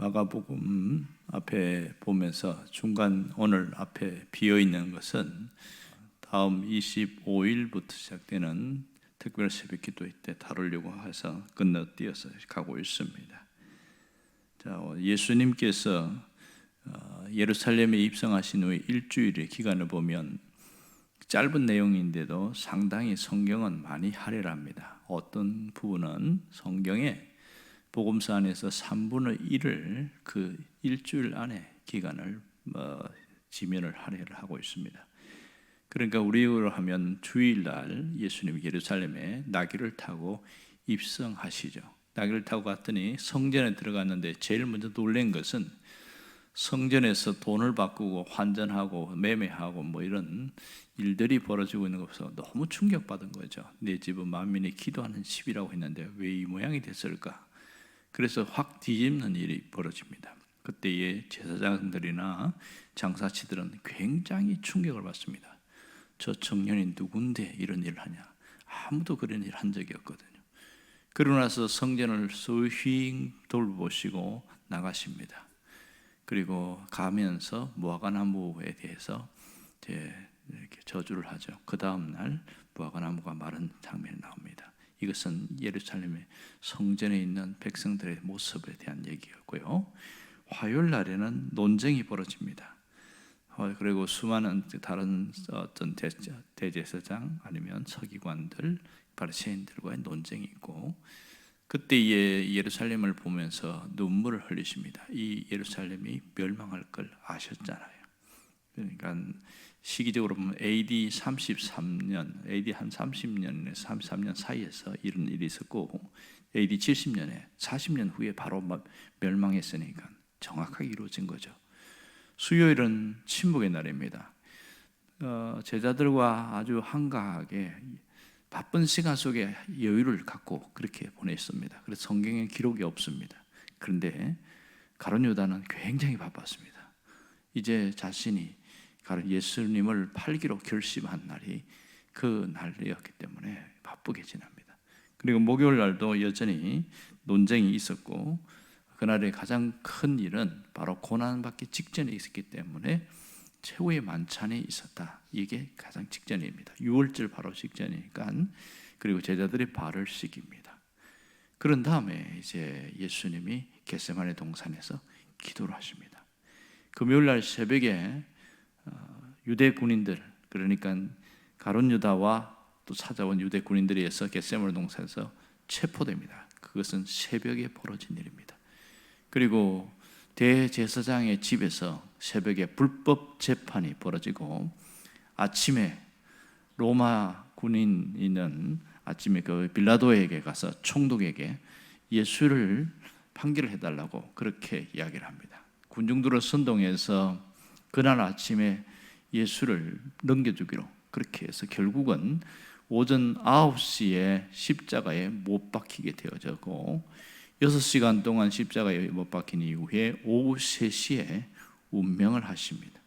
마가복음 앞에 보면서 중간 오늘 앞에 비어 있는 것은 다음 25일부터 시작되는 특별 새벽 기도 때 다루려고 해서 건너뛰어서 가고 있습니다. 자, 예수님께서 예루살렘에 입성하신 후에 일주일의 기간을 보면 짧은 내용인데도 상당히 성경은 많이 할애합니다. 어떤 부분은 성경에 복음서 안에서 3분의 1을 그 일주일 안에 기간을 지면을 할애를 하고 있습니다. 그러니까 우리로 하면 주일날 예수님이 예루살렘에 나귀를 타고 입성하시죠. 나귀를 타고 갔더니 성전에 들어갔는데 제일 먼저 놀란 것은 성전에서 돈을 바꾸고 환전하고 매매하고 이런 일들이 벌어지고 있는 것에서 너무 충격받은 거죠. 내 집은 만민이 기도하는 집이라고 했는데 왜 이 모양이 됐을까? 그래서 확 뒤집는 일이 벌어집니다. 그때의 제사장들이나 장사치들은 굉장히 충격을 받습니다. 저 청년이 누군데 이런 일을 하냐? 아무도 그런 일 한 적이 없거든요. 그러고 나서 성전을 휘 돌보시고 나가십니다. 그리고 가면서 무화과나무에 대해서 이렇게 저주를 하죠. 그 다음 날 무화과나무가 마른 장면이 나옵니다. 이것은 예루살렘의 성전에 있는 백성들의 모습에 대한 얘기였고요. 화요일 날에는 논쟁이 벌어집니다. 그리고 수많은 다른 어떤 대제사장 아니면 서기관들, 바리새인들과의 논쟁이 있고, 그때의 예루살렘을 보면서 눈물을 흘리십니다. 이 예루살렘이 멸망할 걸 아셨잖아요. 그러니까 시기적으로 보면 AD 33년, AD 한 30년에서 33년 사이에서 이런 일이 있었고, AD 70년에 40년 후에 바로 멸망했으니까 정확하게 이루어진 거죠. 수요일은 침묵의 날입니다. 제자들과 아주 한가하게 바쁜 시간 속에 여유를 갖고 그렇게 보냈습니다. 그래서 성경에 기록이 없습니다. 그런데 가룟 유다는 굉장히 바빴습니다. 이제 자신이 예수님을 팔기로 결심한 날이 그 날이었기 때문에 바쁘게 지납니다. 그리고 목요일 날도 여전히 논쟁이 있었고, 그날의 가장 큰 일은 바로 고난받기 직전에 있었기 때문에 최후의 만찬이 있었다. 이게 가장 직전입니다. 6월절 바로 직전이니까. 그리고 제자들이 발을 씻깁니다. 그런 다음에 이제 예수님이 겟세마네 동산에서 기도를 하십니다. 금요일 날 새벽에 유대 군인들, 그러니까 가룟 유다와 또 찾아온 유대 군인들에 의해서 겟세마네 동산에서 체포됩니다. 그것은 새벽에 벌어진 일입니다. 그리고 대제사장의 집에서 새벽에 불법 재판이 벌어지고, 아침에 로마 군인은 아침에 그 빌라도에게 가서 총독에게 예수를 판결을 해달라고 그렇게 이야기를 합니다. 군중들을 선동해서 그날 아침에 예수를 넘겨주기로 그렇게 해서 결국은 오전 9시에 십자가에 못 박히게 되어졌고, 6시간 동안 십자가에 못 박힌 이후에 오후 3시에 운명을 하십니다.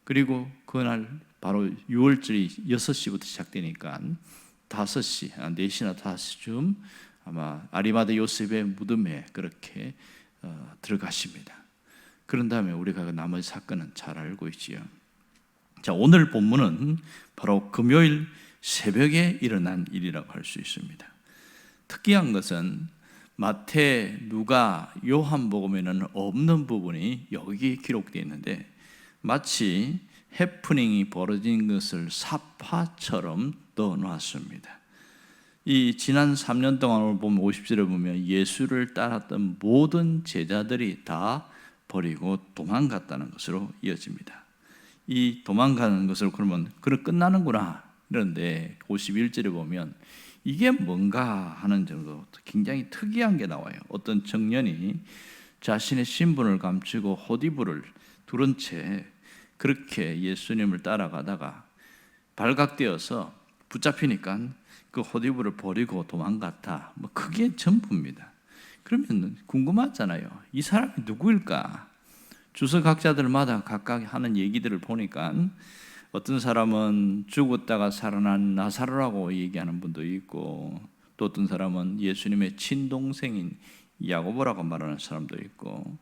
그리고 그날 바로 6월절이 6시부터 시작되니까 5시, 4시나 5시쯤 아마 아리마대 요셉의 무덤에 그렇게 들어가십니다. 그런 다음에 우리가 나머지 사건은 잘 알고 있지요. 자, 오늘 본문은 바로 금요일 새벽에 일어난 일이라고 할 수 있습니다. 특이한 것은 마태, 누가, 요한복음에는 없는 부분이 여기 기록되어 있는데 마치 해프닝이 벌어진 것을 사파처럼 넣어놨습니다. 이 지난 3년 동안을 보면 50절을 보면 예수를 따랐던 모든 제자들이 다 버리고 도망갔다는 것으로 이어집니다. 이 도망가는 것을 그러면 끝나는구나 이런데 51절에 보면 이게 뭔가 하는 정도 굉장히 특이한 게 나와요. 어떤 청년이 자신의 신분을 감추고 헛이불을 두른 채 그렇게 예수님을 따라가다가 발각되어서 붙잡히니까 그 헛이불을 버리고 도망갔다. 그게 전부입니다. 그러면 궁금하잖아요. 이 사람이 누구일까? 주석학자들마다 각각 하는 얘기들을 보니까 어떤 사람은 죽었다가 살아난 나사로라고 얘기하는 분도 있고, 또 어떤 사람은 예수님의 친동생인 야고보라고 말하는 사람도 있고,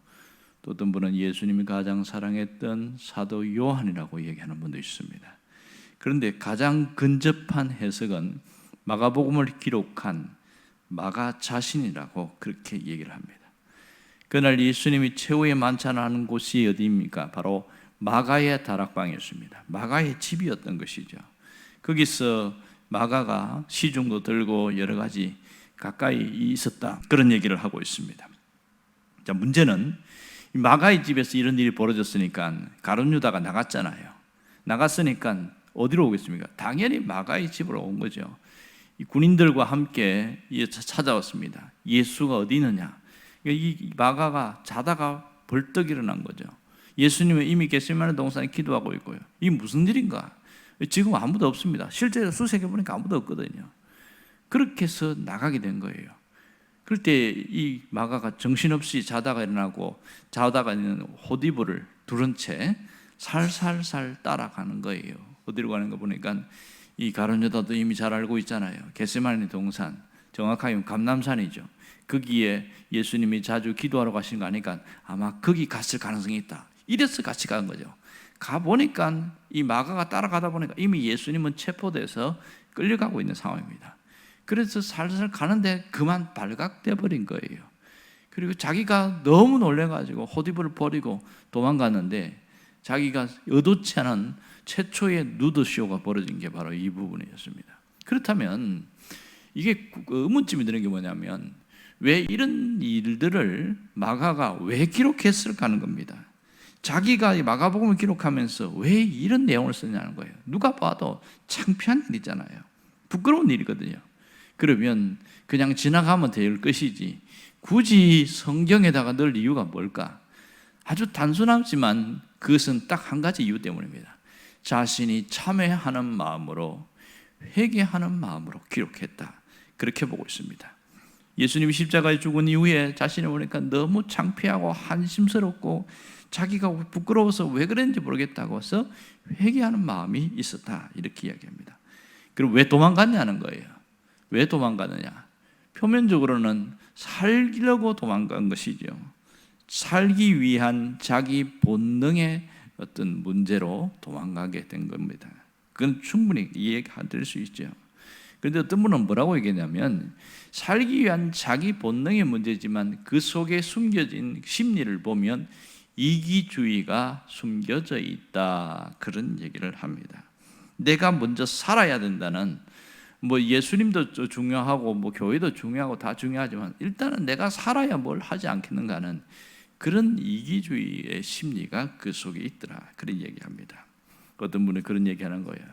또 어떤 분은 예수님이 가장 사랑했던 사도 요한이라고 얘기하는 분도 있습니다. 그런데 가장 근접한 해석은 마가복음을 기록한 마가 자신이라고 그렇게 얘기를 합니다. 그날 예수님이 최후의 만찬을 하는 곳이 어디입니까? 바로 마가의 다락방이었습니다. 마가의 집이었던 것이죠. 거기서 마가가 시중도 들고 여러 가지 가까이 있었다, 그런 얘기를 하고 있습니다. 자, 문제는 마가의 집에서 이런 일이 벌어졌으니까 가룟 유다가 나갔잖아요. 나갔으니까 어디로 오겠습니까? 당연히 마가의 집으로 온 거죠. 이 군인들과 함께 찾아왔습니다. 예수가 어디 있느냐? 이 마가가 자다가 벌떡 일어난 거죠. 예수님은 이미 겟세마네 동산에 기도하고 있고요. 이게 무슨 일인가? 지금 아무도 없습니다. 실제로 수색해 보니까 아무도 없거든요. 그렇게 해서 나가게 된 거예요. 그럴 때 이 마가가 정신없이 자다가 일어나고 자다가 있는 호디브를 두른 채 살살살 따라가는 거예요. 어디로 가는 거 보니까 이 가룟 유다도 이미 잘 알고 있잖아요. 겟세마네 동산, 정확하게 감람산이죠. 거기에 예수님이 자주 기도하러 가신 거 아니까 아마 거기 갔을 가능성이 있다. 이래서 같이 간 거죠. 가보니까 이 마가가 따라가다 보니까 이미 예수님은 체포돼서 끌려가고 있는 상황입니다. 그래서 살살 가는데 그만 발각돼 버린 거예요. 그리고 자기가 너무 놀래가지고 호디브를 버리고 도망갔는데 자기가 의도치 않은 최초의 누드쇼가 벌어진 게 바로 이 부분이었습니다. 그렇다면 이게 의문점이 드는 게 뭐냐면 왜 이런 일들을 마가가 왜 기록했을까 하는 겁니다. 자기가 마가복음을 기록하면서 왜 이런 내용을 쓰냐는 거예요. 누가 봐도 창피한 일이잖아요. 부끄러운 일이거든요. 그러면 그냥 지나가면 될 것이지 굳이 성경에다가 넣을 이유가 뭘까? 아주 단순하지만 그것은 딱 한 가지 이유 때문입니다. 자신이 참회하는 마음으로, 회개하는 마음으로 기록했다, 그렇게 보고 있습니다. 예수님이 십자가에 죽은 이후에 자신을 보니까 너무 창피하고 한심스럽고 자기가 부끄러워서 왜 그랬는지 모르겠다고 해서 회개하는 마음이 있었다, 이렇게 이야기합니다. 그리고 왜 도망갔냐는 거예요. 왜 도망가느냐? 표면적으로는 살려고 도망간 것이죠. 살기 위한 자기 본능의 어떤 문제로 도망가게 된 겁니다. 그건 충분히 이해가 될 수 있죠. 그런데 어떤 분은 뭐라고 얘기하냐면 살기 위한 자기 본능의 문제지만 그 속에 숨겨진 심리를 보면 이기주의가 숨겨져 있다, 그런 얘기를 합니다. 내가 먼저 살아야 된다는, 뭐 예수님도 중요하고 뭐 교회도 중요하고 다 중요하지만 일단은 내가 살아야 뭘 하지 않겠는가 하는 그런 이기주의의 심리가 그 속에 있더라, 그런 얘기합니다. 어떤 분이 그런 얘기하는 거예요.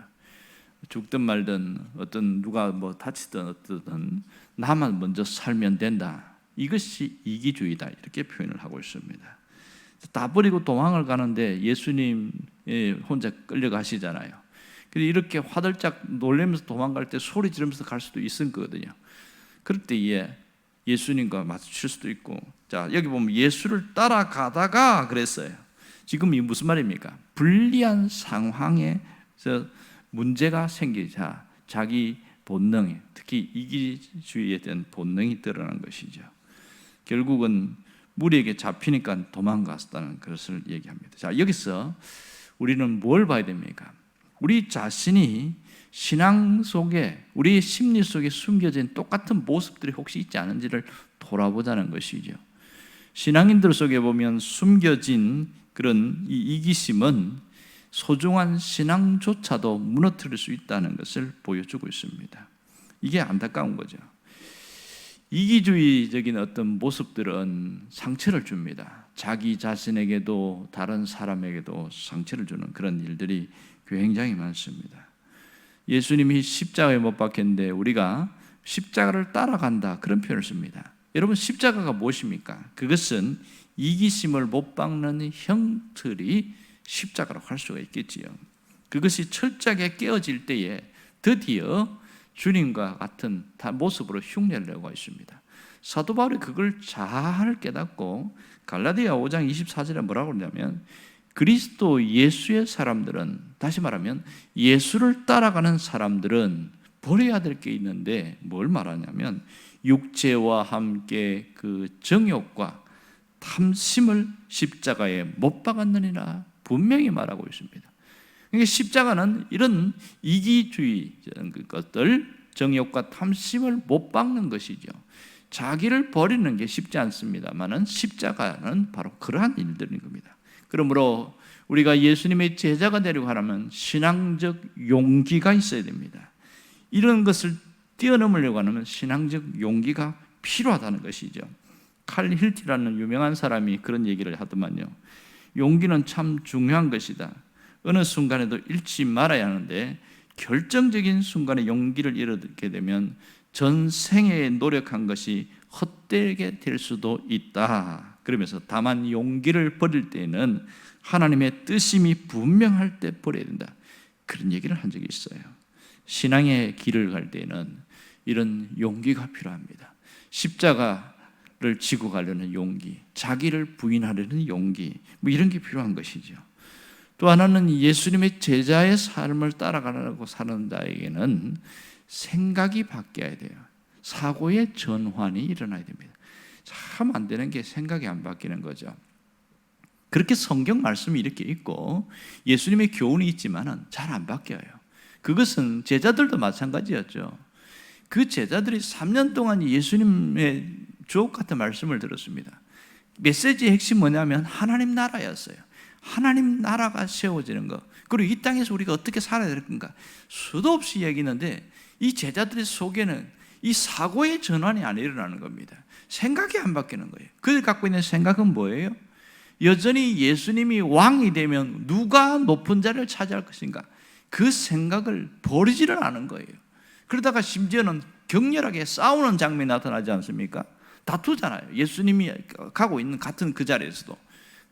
죽든 말든 어떤 누가 뭐 다치든 어떠든 나만 먼저 살면 된다, 이것이 이기주의다, 이렇게 표현을 하고 있습니다. 다 버리고 도망을 가는데 예수님 혼자 끌려가시잖아요. 이렇게 화들짝 놀라면서 도망갈 때 소리 지르면서 갈 수도 있을 거거든요. 그럴 때에 예수님과 마주칠 수도 있고, 자 여기 보면 예수를 따라가다가 그랬어요. 지금 이 무슨 말입니까? 불리한 상황에서 문제가 생기자 자기 본능, 특히 이기주의에 대한 본능이 드러난 것이죠. 결국은 무리에게 잡히니까 도망갔다는 것을 얘기합니다. 자, 여기서 우리는 뭘 봐야 됩니까? 우리 자신이 신앙 속에, 우리의 심리 속에 숨겨진 똑같은 모습들이 혹시 있지 않은지를 돌아보자는 것이죠. 신앙인들 속에 보면 숨겨진 그런 이 이기심은 소중한 신앙조차도 무너뜨릴 수 있다는 것을 보여주고 있습니다. 이게 안타까운 거죠. 이기주의적인 어떤 모습들은 상처를 줍니다. 자기 자신에게도 다른 사람에게도 상처를 주는 그런 일들이 굉장히 많습니다. 예수님이 십자가에 못 박혔는데 우리가 십자가를 따라간다, 그런 표현을 씁니다. 여러분, 십자가가 무엇입니까? 그것은 이기심을 못 박는 형틀이 십자가라고 할 수가 있겠지요. 그것이 철저하게 깨어질 때에 드디어 주님과 같은 모습으로 흉내를 내고 있습니다. 사도 바울이 그걸 잘 깨닫고 갈라디아 5장 24절에 뭐라고 그러냐면 그리스도 예수의 사람들은, 다시 말하면 예수를 따라가는 사람들은 버려야 될 게 있는데 뭘 말하냐면 육체와 함께 그 정욕과 탐심을 십자가에 못 박았느니라 분명히 말하고 있습니다. 그러니까 십자가는 이런 이기주의 것들, 정욕과 탐심을 못 박는 것이죠. 자기를 버리는 게 쉽지 않습니다만은 십자가는 바로 그러한 일들인 겁니다. 그러므로 우리가 예수님의 제자가 되려고 하려면 신앙적 용기가 있어야 됩니다. 이런 것을 뛰어넘으려고 하면 신앙적 용기가 필요하다는 것이죠. 칼 힐티라는 유명한 사람이 그런 얘기를 하더만요. 용기는 참 중요한 것이다. 어느 순간에도 잃지 말아야 하는데 결정적인 순간에 용기를 잃게 되면 전생에 노력한 것이 헛되게 될 수도 있다. 그러면서 다만 용기를 버릴 때에는 하나님의 뜻임이 분명할 때 버려야 된다. 그런 얘기를 한 적이 있어요. 신앙의 길을 갈 때에는 이런 용기가 필요합니다. 십자가를 지고 가려는 용기, 자기를 부인하려는 용기, 이런 게 필요한 것이죠. 또 하나는 예수님의 제자의 삶을 따라가려고 사는 자에게는 생각이 바뀌어야 돼요. 사고의 전환이 일어나야 됩니다. 참 안 되는 게 생각이 안 바뀌는 거죠. 그렇게 성경 말씀이 이렇게 있고 예수님의 교훈이 있지만은 잘 안 바뀌어요. 그것은 제자들도 마찬가지였죠. 그 제자들이 3년 동안 예수님의 주옥 같은 말씀을 들었습니다. 메시지의 핵심이 뭐냐면 하나님 나라였어요. 하나님 나라가 세워지는 것, 그리고 이 땅에서 우리가 어떻게 살아야 될 건가 수도 없이 얘기했는데 이 제자들의 속에는 이 사고의 전환이 안 일어나는 겁니다. 생각이 안 바뀌는 거예요. 그들 갖고 있는 생각은 뭐예요? 여전히 예수님이 왕이 되면 누가 높은 자리를 차지할 것인가, 그 생각을 버리지를 않은 거예요. 그러다가 심지어는 격렬하게 싸우는 장면이 나타나지 않습니까? 다투잖아요. 예수님이 가고 있는 같은 그 자리에서도.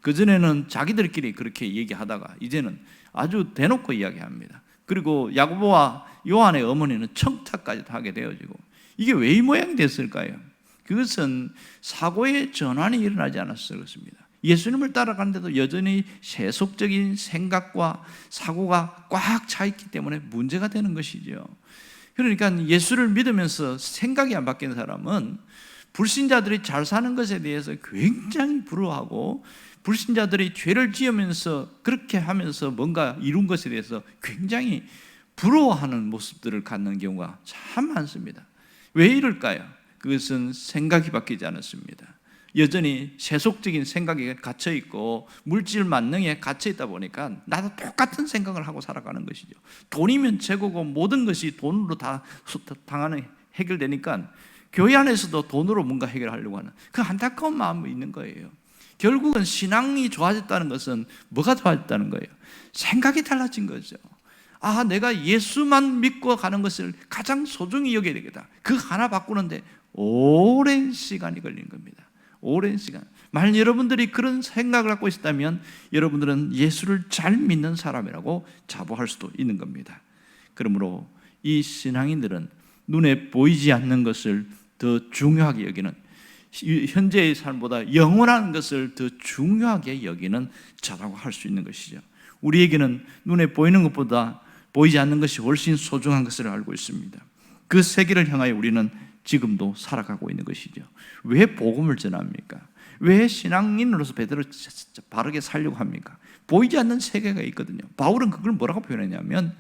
그전에는 자기들끼리 그렇게 얘기하다가 이제는 아주 대놓고 이야기합니다. 그리고 야고보와 요한의 어머니는 청탁까지도 하게 되어지고, 이게 왜 이 모양이 됐을까요? 그것은 사고의 전환이 일어나지 않았어 그렇습니다. 예수님을 따라가는데도 여전히 세속적인 생각과 사고가 꽉 차 있기 때문에 문제가 되는 것이죠. 그러니까 예수를 믿으면서 생각이 안 바뀌는 사람은 불신자들이 잘 사는 것에 대해서 굉장히 부러워하고, 불신자들이 죄를 지으면서 그렇게 하면서 뭔가 이룬 것에 대해서 굉장히 부러워하는 모습들을 갖는 경우가 참 많습니다. 왜 이럴까요? 그것은 생각이 바뀌지 않았습니다. 여전히 세속적인 생각에 갇혀 있고 물질 만능에 갇혀 있다 보니까 나도 똑같은 생각을 하고 살아가는 것이죠. 돈이면 최고고 모든 것이 돈으로 다 당하는 해결되니까 교회 안에서도 돈으로 뭔가 해결하려고 하는 그 안타까운 마음이 있는 거예요. 결국은 신앙이 좋아졌다는 것은 뭐가 좋아졌다는 거예요? 생각이 달라진 거죠. 아, 내가 예수만 믿고 가는 것을 가장 소중히 여겨야 되겠다. 그 하나 바꾸는데 오랜 시간이 걸린 겁니다. 오랜 시간. 만약 여러분들이 그런 생각을 갖고 있었다면 여러분들은 예수를 잘 믿는 사람이라고 자부할 수도 있는 겁니다. 그러므로 이 신앙인들은 눈에 보이지 않는 것을 더 중요하게 여기는, 현재의 삶보다 영원한 것을 더 중요하게 여기는 자라고 할 수 있는 것이죠. 우리에게는 눈에 보이는 것보다 보이지 않는 것이 훨씬 소중한 것을 알고 있습니다. 그 세계를 향하여 우리는 지금도 살아가고 있는 것이죠. 왜 복음을 전합니까? 왜 신앙인으로서 베드로 바르게 살려고 합니까? 보이지 않는 세계가 있거든요. 바울은 그걸 뭐라고 표현했냐면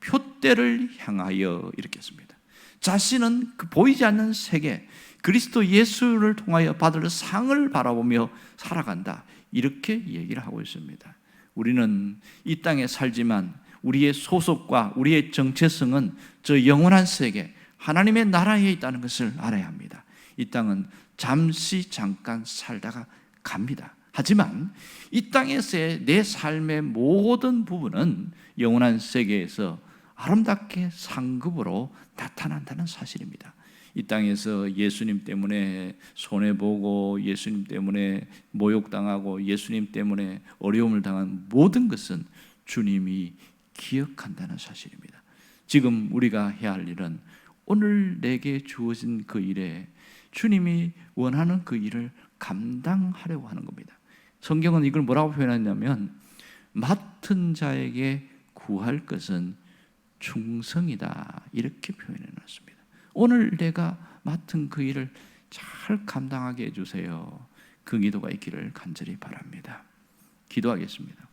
표대를 향하여 이렇게 했습니다. 자신은 그 보이지 않는 세계, 그리스도 예수를 통하여 받을 상을 바라보며 살아간다, 이렇게 얘기를 하고 있습니다. 우리는 이 땅에 살지만 우리의 소속과 우리의 정체성은 저 영원한 세계, 하나님의 나라에 있다는 것을 알아야 합니다. 이 땅은 잠깐 살다가 갑니다. 하지만 이 땅에서의 내 삶의 모든 부분은 영원한 세계에서 아름답게 상급으로 나타난다는 사실입니다. 이 땅에서 예수님 때문에 손해보고, 예수님 때문에 모욕당하고, 예수님 때문에 어려움을 당한 모든 것은 주님이 기억한다는 사실입니다. 지금 우리가 해야 할 일은 오늘 내게 주어진 그 일에 주님이 원하는 그 일을 감당하려고 하는 겁니다. 성경은 이걸 뭐라고 표현하냐면 맡은 자에게 구할 것은 충성이다, 이렇게 표현해 놨습니다. 오늘 내가 맡은 그 일을 잘 감당하게 해주세요. 그 기도가 있기를 간절히 바랍니다. 기도하겠습니다.